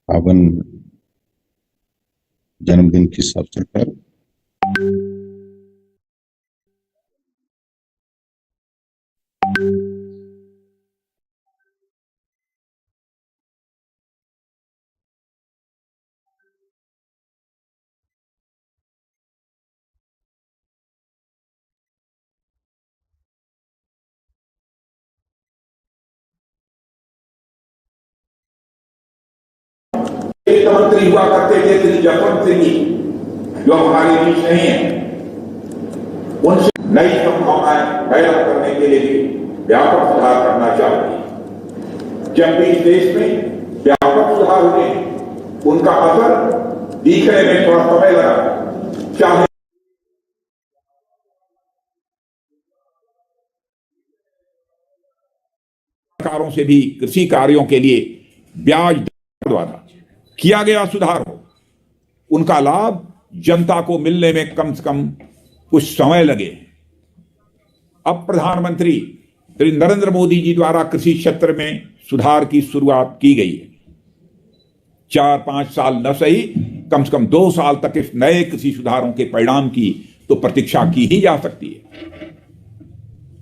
पावन जन्मदिन के इस अवसर पर मंत्री हुआ करते थे श्री जसवंत सिंह जी, जो हमारे बीच नहीं है, उनसे नई संभावनाएं पैदा करने के लिए भी व्यापक सुधार करना चाहिए। जब भी इस देश में व्यापक सुधार हुए, उनका असर दिखने में थोड़ा समय लगा। चाहे सरकारों से भी कृषि कार्यों के लिए ब्याज दर द्वारा किया गया सुधार हो, उनका लाभ जनता को मिलने में कम से कम कुछ समय लगे। अब प्रधानमंत्री श्री नरेंद्र मोदी जी द्वारा कृषि क्षेत्र में सुधार की शुरुआत की गई है। 4-5 साल न सही, कम से कम 2 साल तक इस नए कृषि सुधारों के परिणाम की तो प्रतीक्षा की ही जा सकती है।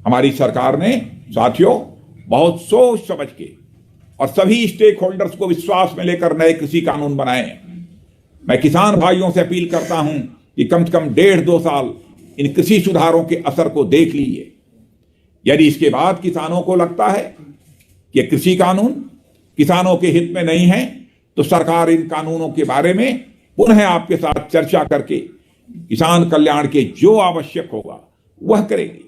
हमारी सरकार ने साथियों बहुत सोच समझ के और सभी स्टेक होल्डर्स को विश्वास में लेकर नए कृषि कानून बनाए हैं। मैं किसान भाइयों से अपील करता हूं कि कम से कम 1.5-2 साल इन कृषि सुधारों के असर को देख लीजिए। यदि इसके बाद किसानों को लगता है कि कृषि कानून किसानों के हित में नहीं है, तो सरकार इन कानूनों के बारे में पुनः आपके साथ चर्चा करके किसान कल्याण के जो आवश्यक होगा वह करेगी।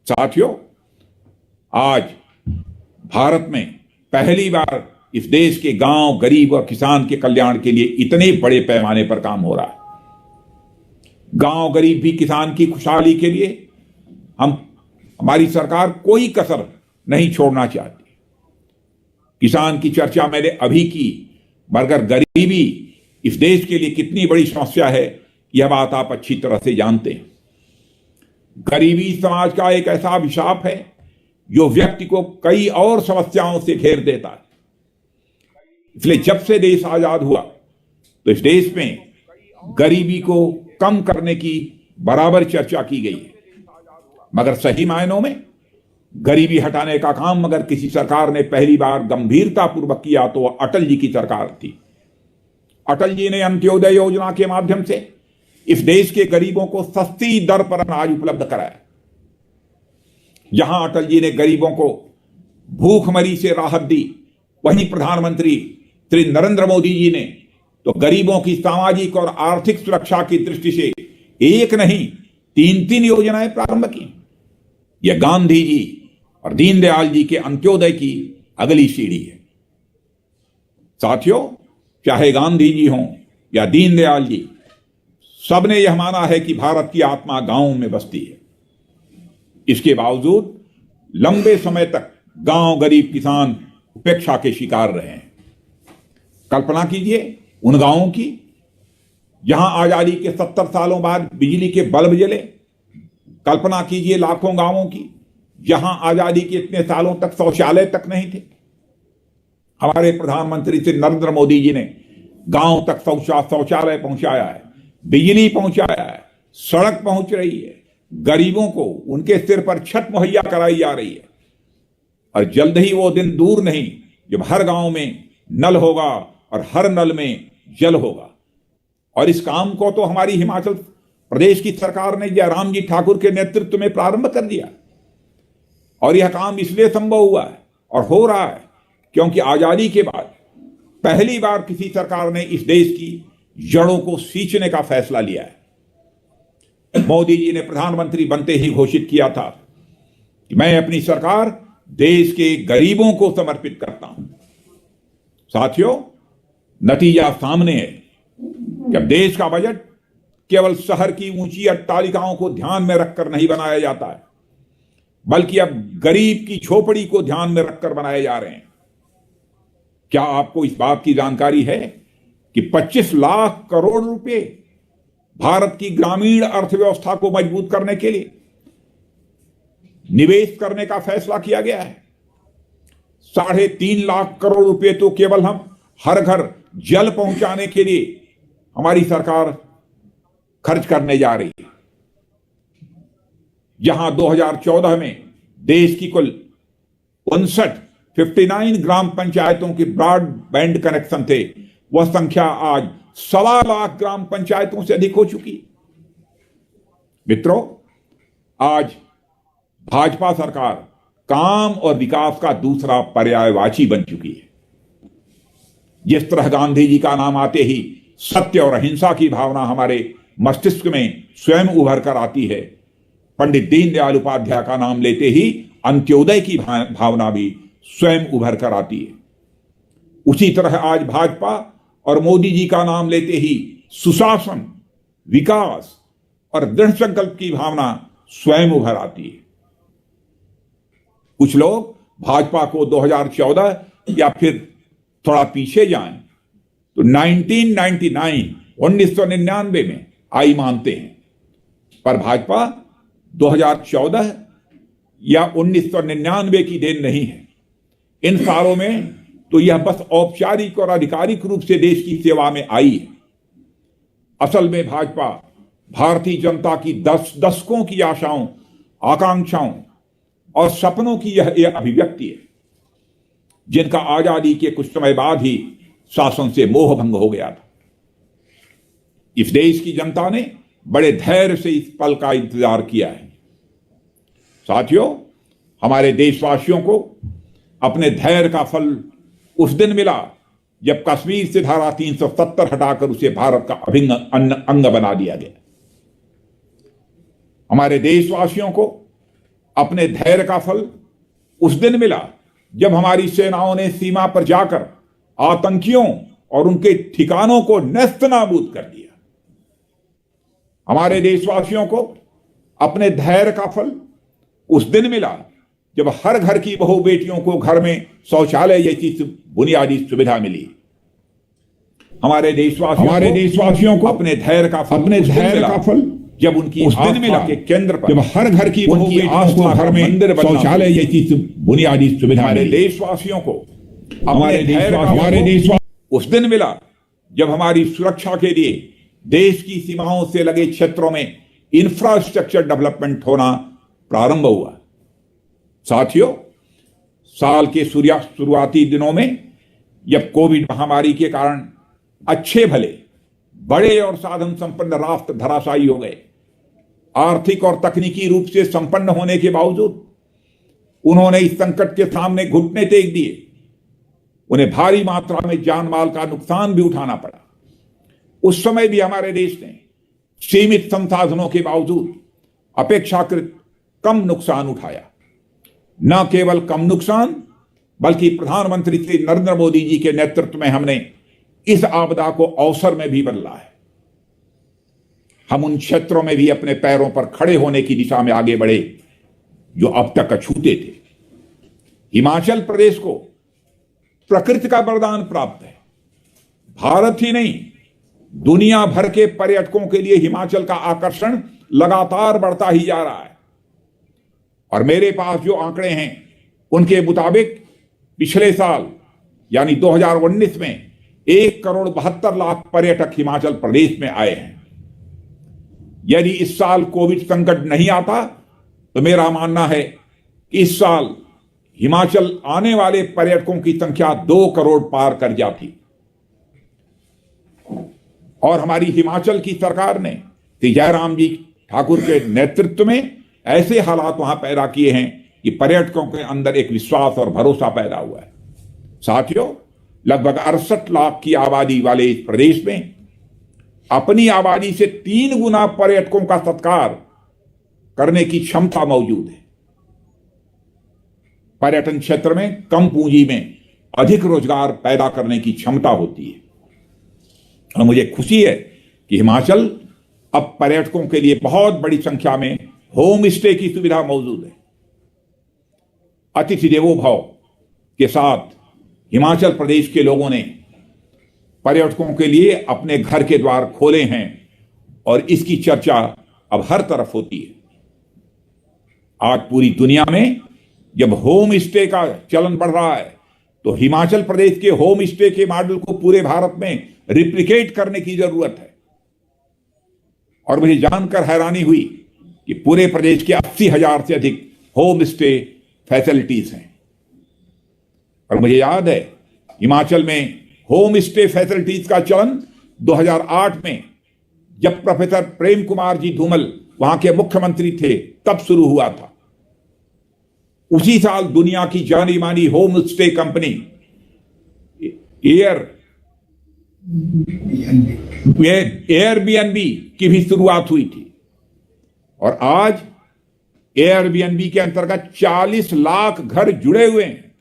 साथियों, आज भारत में पहली बार इस देश के गांव, गरीब और किसान के कल्याण के लिए इतने बड़े पैमाने पर काम हो रहा है। गांव, गरीब भी किसान की खुशहाली के लिए हमारी सरकार कोई कसर नहीं छोड़ना चाहती। किसान की चर्चा मैंने अभी की, मगर गरीबी इस देश के लिए कितनी बड़ी समस्या है, यह बात आप अच्छी तरह से जानते हैं। गरीबी समाज का एक ऐसा अभिशाप है जो व्यक्ति को कई और समस्याओं से घेर देता है। इसलिए जब से देश आजाद हुआ तो इस देश में गरीबी को कम करने की बराबर चर्चा की गई है, मगर सही मायनों में गरीबी हटाने का काम अगर किसी सरकार ने पहली बार गंभीरतापूर्वक किया तो वह अटल जी की सरकार थी। अटल जी ने अंत्योदय योजना के माध्यम से इस देश के गरीबों को सस्ती दर पर अनाज उपलब्ध कराया। जहां अटल जी ने गरीबों को भूखमरी से राहत दी, वहीं प्रधानमंत्री श्री नरेंद्र मोदी जी ने तो गरीबों की सामाजिक और आर्थिक सुरक्षा की दृष्टि से एक नहीं 3 योजनाएं प्रारंभ की। यह गांधी जी और दीनदयाल जी के अंत्योदय की अगली सीढ़ी है। साथियों, चाहे गांधी जी हों या दीनदयाल जी, सबने यह माना है कि भारत की आत्मा गांवों में बसती है। इसके बावजूद लंबे समय तक गांव, गरीब किसान उपेक्षा के शिकार रहे हैं। कल्पना कीजिए उन गांवों की जहां आजादी के 70 सालों बाद बिजली के बल्ब जले। कल्पना कीजिए लाखों गांवों की जहां आजादी के इतने सालों तक शौचालय तक नहीं थे। हमारे प्रधानमंत्री श्री नरेंद्र मोदी जी ने गांव तक शौचालय पहुंचाया है, बिजली पहुंचाया है, सड़क पहुंच रही है, गरीबों को उनके सिर पर छत मुहैया कराई जा रही है। और जल्द ही वो दिन दूर नहीं जब हर गांव में नल होगा और हर नल में जल होगा। और इस काम को तो हमारी हिमाचल प्रदेश की सरकार ने जयराम जी ठाकुर के नेतृत्व में प्रारंभ कर दिया। और यह काम इसलिए संभव हुआ है और हो रहा है क्योंकि आजादी के बाद पहली बार किसी सरकार ने इस देश की जड़ों को सींचने का फैसला लिया है। मोदी जी ने प्रधानमंत्री बनते ही घोषित किया था कि मैं अपनी सरकार देश के गरीबों को समर्पित करता हूं। साथियों, नतीजा सामने है कि अब देश का बजट केवल शहर की ऊंची अट्टालिकाओं को ध्यान में रखकर नहीं बनाया जाता है, बल्कि अब गरीब की झोपड़ी को ध्यान में रखकर बनाए जा रहे हैं। क्या आपको इस बात की जानकारी है कि 25 लाख करोड़ रुपए भारत की ग्रामीण अर्थव्यवस्था को मजबूत करने के लिए निवेश करने का फैसला किया गया है? 3.5 लाख करोड़ रुपए तो केवल हम हर घर जल पहुंचाने के लिए हमारी सरकार खर्च करने जा रही है। जहां 2014 में देश की कुल 59 ग्राम पंचायतों की ब्रॉडबैंड कनेक्शन थे, वह संख्या आज 1.25 लाख ग्राम पंचायतों से अधिक हो चुकी है। मित्रों, आज भाजपा सरकार काम और विकास का दूसरा पर्यायवाची बन चुकी है। जिस तरह गांधी जी का नाम आते ही सत्य और अहिंसा की भावना हमारे मस्तिष्क में स्वयं उभर कर आती है, पंडित दीनदयाल उपाध्याय का नाम लेते ही अंत्योदय की भावना भी स्वयं उभर कर आती है। उसी तरह आज भाजपा और मोदी जी का नाम लेते ही सुशासन, विकास और दृढ़ संकल्प की भावना स्वयं उभर आती है। कुछ लोग भाजपा को 2014 या फिर थोड़ा पीछे जाएं तो 1999 में आई मानते हैं, पर भाजपा 2014 या 1999 की देन नहीं है। इन सालों में तो यह बस औपचारिक और आधिकारिक रूप से देश की सेवा में आई है। असल में भाजपा भारतीय जनता की दशकों की आशाओं, आकांक्षाओं और सपनों की यह अभिव्यक्ति है, जिनका आजादी के कुछ समय बाद ही शासन से मोह भंग हो गया था। इस देश की जनता ने बड़े धैर्य से इस पल का इंतजार किया है। साथियों, हमारे देशवासियों को अपने धैर्य का फल उस दिन मिला जब कश्मीर से धारा 370 हटाकर उसे भारत का अभिन्न अंग बना दिया गया। हमारे देशवासियों को अपने धैर्य का फल उस दिन मिला जब हमारी सेनाओं ने सीमा पर जाकर आतंकियों और उनके ठिकानों को नेस्तनाबूद कर दिया। हमारे देशवासियों को अपने धैर्य का फल उस दिन मिला जब हर घर की बहू बेटियों को घर में शौचालय जैसी बुनियादी सुविधा मिली। हमारे देशवासियों को अपने धैर्य का फल जब उनकी आस्था के केंद्र पर, जब हर घर की बहू बेटियों को घर में मंदिर शौचालय जैसी बुनियादी सुविधा। हमारे देशवासियों को उस दिन मिला जब हमारी सुरक्षा के लिए देश की सीमाओं से लगे क्षेत्रों में इंफ्रास्ट्रक्चर डेवलपमेंट होना प्रारंभ हुआ। साथियों, साल के शुरुआती दिनों में जब कोविड महामारी के कारण अच्छे भले बड़े और साधन संपन्न राष्ट्र धराशायी हो गए, आर्थिक और तकनीकी रूप से संपन्न होने के बावजूद उन्होंने इस संकट के सामने घुटने टेक दिए। उन्हें भारी मात्रा में जान माल का नुकसान भी उठाना पड़ा। उस समय भी हमारे देश ने सीमित संसाधनों के बावजूद अपेक्षाकृत कम नुकसान उठाया। न केवल कम नुकसान, बल्कि प्रधानमंत्री श्री नरेंद्र मोदी जी के नेतृत्व में हमने इस आपदा को अवसर में भी बदला है। हम उन क्षेत्रों में भी अपने पैरों पर खड़े होने की दिशा में आगे बढ़े जो अब तक अछूते थे। हिमाचल प्रदेश को प्रकृति का वरदान प्राप्त है। भारत ही नहीं, दुनिया भर के पर्यटकों के लिए हिमाचल का आकर्षण लगातार बढ़ता ही जा रहा है। और मेरे पास जो आंकड़े हैं उनके मुताबिक पिछले साल यानी 2019 में 1,72,00,000 पर्यटक हिमाचल प्रदेश में आए हैं। यदि इस साल कोविड संकट नहीं आता तो मेरा मानना है कि इस साल हिमाचल आने वाले पर्यटकों की संख्या 2 करोड़ पार कर जाती। और हमारी हिमाचल की सरकार ने श्री जयराम जी ठाकुर के नेतृत्व में ऐसे हालात वहां पैदा किए हैं कि पर्यटकों के अंदर एक विश्वास और भरोसा पैदा हुआ है। साथियों, लगभग 68 लाख की आबादी वाले इस प्रदेश में अपनी आबादी से 3 गुना पर्यटकों का सत्कार करने की क्षमता मौजूद है। पर्यटन क्षेत्र में कम पूंजी में अधिक रोजगार पैदा करने की क्षमता होती है। और मुझे खुशी है कि हिमाचल अब पर्यटकों के लिए बहुत बड़ी संख्या में होम स्टे की सुविधा मौजूद है। अतिथि देवो भव के साथ हिमाचल प्रदेश के लोगों ने पर्यटकों के लिए अपने घर के द्वार खोले हैं और इसकी चर्चा अब हर तरफ होती है। आज पूरी दुनिया में जब होम स्टे का चलन बढ़ रहा है तो हिमाचल प्रदेश के होम स्टे के मॉडल को पूरे भारत में रिप्लिकेट करने की जरूरत है। और मुझे जानकर हैरानी हुई कि पूरे प्रदेश के 80,000 से अधिक होम स्टे फैसिलिटीज हैं। और मुझे याद है हिमाचल में होम स्टे फैसिलिटीज का चलन 2008 में जब प्रोफेसर प्रेम कुमार जी धूमल वहां के मुख्यमंत्री थे तब शुरू हुआ था। उसी साल दुनिया की जानी मानी होम स्टे कंपनी एयरबीएनबी की भी शुरुआत हुई थी। और आज एयरबीएनबी के अंतर्गत 40 लाख घर जुड़े हुए हैं।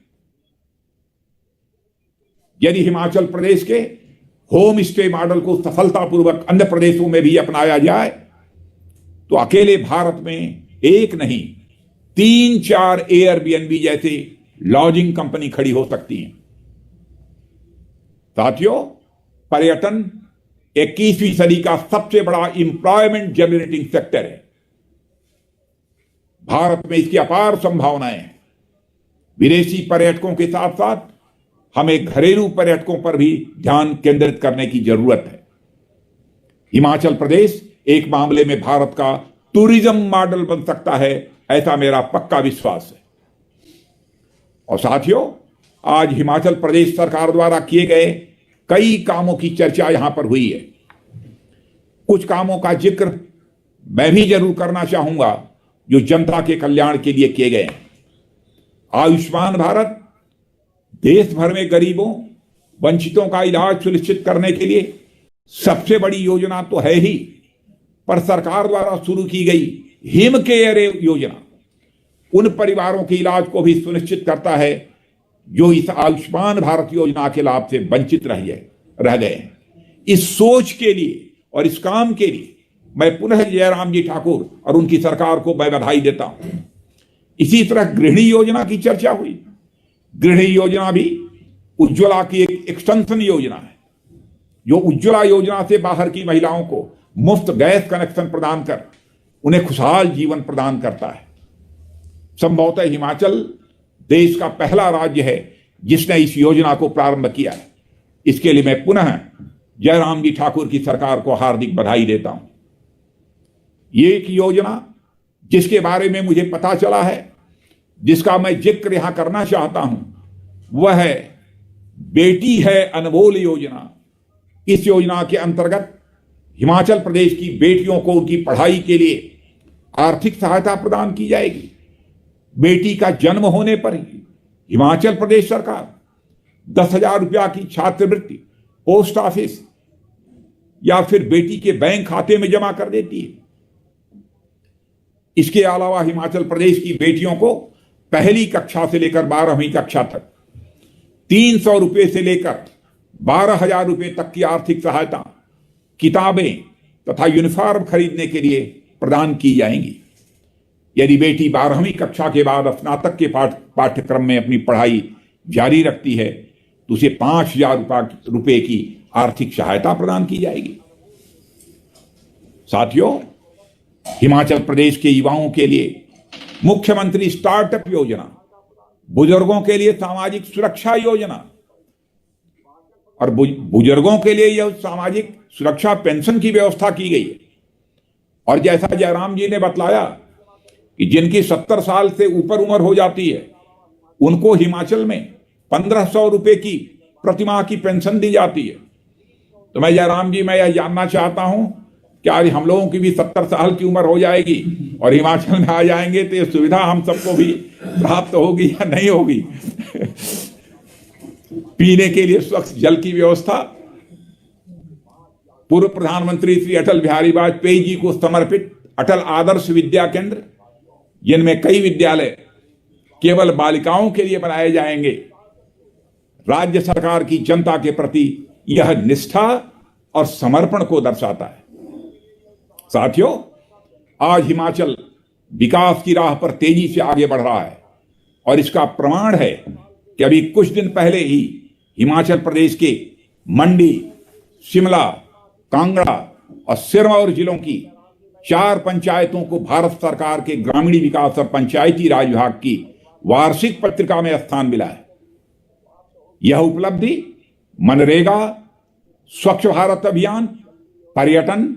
यदि हिमाचल प्रदेश के होम स्टे मॉडल को सफलतापूर्वक अन्य प्रदेशों में भी अपनाया जाए तो अकेले भारत में एक नहीं 3-4 एयरबीएनबी जैसे लॉजिंग कंपनी खड़ी हो सकती हैं। साथियों, पर्यटन 21वीं सदी का सबसे बड़ा इंप्लॉयमेंट जनरेटिंग सेक्टर है। भारत में इसकी अपार संभावनाएं हैं। विदेशी पर्यटकों के साथ साथ हमें घरेलू पर्यटकों पर भी ध्यान केंद्रित करने की जरूरत है। हिमाचल प्रदेश एक मामले में भारत का टूरिज्म मॉडल बन सकता है, ऐसा मेरा पक्का विश्वास है। और साथियों, आज हिमाचल प्रदेश सरकार द्वारा किए गए कई कामों की चर्चा यहां पर हुई है। कुछ कामों का जिक्र मैं भी जरूर करना चाहूंगा जो जनता के कल्याण के लिए किए गए हैं। आयुष्मान भारत देश भर में गरीबों वंचितों का इलाज सुनिश्चित करने के लिए सबसे बड़ी योजना तो है ही, पर सरकार द्वारा शुरू की गई हिम केयर योजना उन परिवारों के इलाज को भी सुनिश्चित करता है जो इस आयुष्मान भारत योजना के लाभ से वंचित रह गए हैं। इस सोच के लिए और इस काम के लिए मैं पुनः जयराम जी ठाकुर और उनकी सरकार को मैं बधाई देता हूं। इसी तरह गृहिणी योजना की चर्चा हुई। गृहिणी योजना भी उज्ज्वला की एक एक्सटेंशन योजना है जो उज्ज्वला योजना से बाहर की महिलाओं को मुफ्त गैस कनेक्शन प्रदान कर उन्हें खुशहाल जीवन प्रदान करता है। संभवतः हिमाचल देश का पहला राज्य है जिसने इस योजना को प्रारंभ किया है। इसके लिए मैं पुनः जयराम जी ठाकुर की सरकार को हार्दिक बधाई देता हूं। ये एक योजना जिसके बारे में मुझे पता चला है, जिसका मैं जिक्र यहां करना चाहता हूं, वह है बेटी है अनमोल योजना। इस योजना के अंतर्गत हिमाचल प्रदेश की बेटियों को उनकी पढ़ाई के लिए आर्थिक सहायता प्रदान की जाएगी। बेटी का जन्म होने पर ही हिमाचल प्रदेश सरकार 10,000 रुपया की छात्रवृत्ति पोस्ट ऑफिस या फिर बेटी के बैंक खाते में जमा कर देती है। इसके अलावा हिमाचल प्रदेश की बेटियों को पहली कक्षा से लेकर 12वीं कक्षा तक 300 रुपये से लेकर 12,000 रुपये तक की आर्थिक सहायता, किताबें तथा यूनिफॉर्म खरीदने के लिए प्रदान की जाएंगी। यदि बेटी 12वीं कक्षा के बाद स्नातक के पाठ्यक्रम में अपनी पढ़ाई जारी रखती है तो उसे 5,000 रुपये की आर्थिक सहायता प्रदान की जाएगी। साथियों, हिमाचल प्रदेश के युवाओं के लिए मुख्यमंत्री स्टार्टअप योजना, बुजुर्गों के लिए सामाजिक सुरक्षा योजना और बुजुर्गों के लिए यह सामाजिक सुरक्षा पेंशन की व्यवस्था की गई है। और जैसा जयराम जी ने बतलाया कि जिनकी 70 साल से ऊपर उम्र हो जाती है उनको हिमाचल में 1,500 रुपये की प्रतिमाह की पेंशन दी जाती है। तो मैं जयराम जी, मैं यह जानना चाहता हूं कि आज हम लोगों की भी 70 साल की उम्र हो जाएगी और हिमाचल में आ जाएंगे तो ये सुविधा हम सबको भी प्राप्त होगी या नहीं होगी? पीने के लिए स्वच्छ जल की व्यवस्था, पूर्व प्रधानमंत्री श्री अटल बिहारी वाजपेयी जी को समर्पित अटल आदर्श विद्या केंद्र, जिनमें कई विद्यालय केवल बालिकाओं के लिए बनाए जाएंगे, राज्य सरकार की जनता के प्रति यह निष्ठा और समर्पण को दर्शाता है। साथियों, आज हिमाचल विकास की राह पर तेजी से आगे बढ़ रहा है और इसका प्रमाण है कि अभी कुछ दिन पहले ही हिमाचल प्रदेश के मंडी, शिमला, कांगड़ा और सिरमौर जिलों की 4 पंचायतों को भारत सरकार के ग्रामीण विकास और पंचायती राज विभाग की वार्षिक पत्रिका में स्थान मिला है। यह उपलब्धि मनरेगा, स्वच्छ भारत अभियान, पर्यटन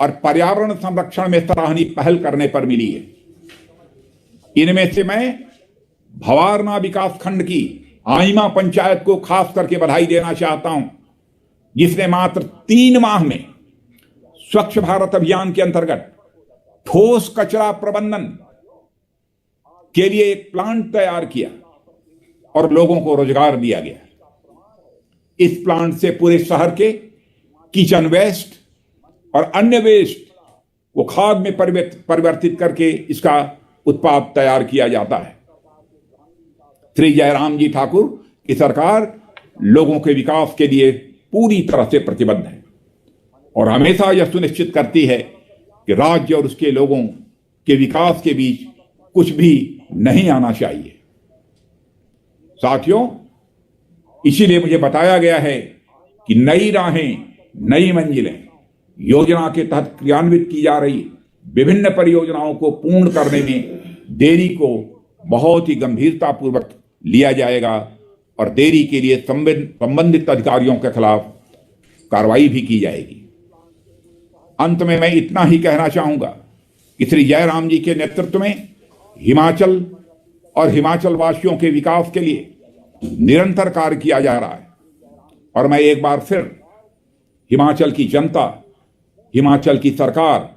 और पर्यावरण संरक्षण में सराहनीय पहल करने पर मिली है। इनमें से मैं भवारना विकास खंड की आइमा पंचायत को खास करके बधाई देना चाहता हूं, जिसने मात्र 3 माह में स्वच्छ भारत अभियान के अंतर्गत ठोस कचरा प्रबंधन के लिए एक प्लांट तैयार किया और लोगों को रोजगार दिया गया। इस प्लांट से पूरे शहर के किचन वेस्ट और अन्य वेस्ट को खाद में परिवर्तित करके इसका उत्पाद तैयार किया जाता है। श्री जयराम जी ठाकुर की सरकार लोगों के विकास के लिए पूरी तरह से प्रतिबद्ध है और हमेशा यह सुनिश्चित करती है कि राज्य और उसके लोगों के विकास के बीच कुछ भी नहीं आना चाहिए। साथियों, इसीलिए मुझे बताया गया है कि नई राहें, नई मंजिलें योजना के तहत क्रियान्वित की जा रही विभिन्न परियोजनाओं को पूर्ण करने में देरी को बहुत ही गंभीरतापूर्वक लिया जाएगा और देरी के लिए संबंधित अधिकारियों के खिलाफ कार्रवाई भी की जाएगी। अंत में मैं इतना ही कहना चाहूंगा कि श्री जयराम जी के नेतृत्व में हिमाचल और हिमाचल वासियों के विकास के लिए निरंतर कार्य किया जा रहा है और मैं एक बार फिर हिमाचल की जनता, हिमाचल की सरकार,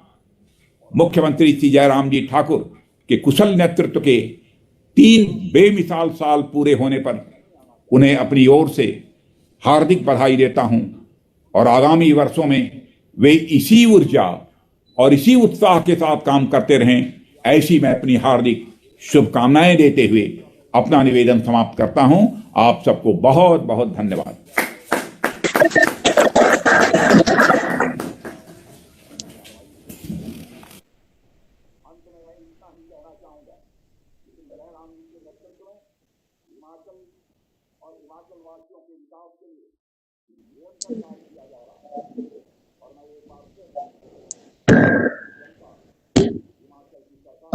मुख्यमंत्री श्री जयराम जी ठाकुर के कुशल नेतृत्व के 3 बेमिसाल साल पूरे होने पर उन्हें अपनी ओर से हार्दिक बधाई देता हूं और आगामी वर्षों में वे इसी ऊर्जा और इसी उत्साह के साथ काम करते रहें, ऐसी मैं अपनी हार्दिक शुभकामनाएं देते हुए अपना निवेदन समाप्त करता हूं। आप सबको बहुत बहुत धन्यवाद।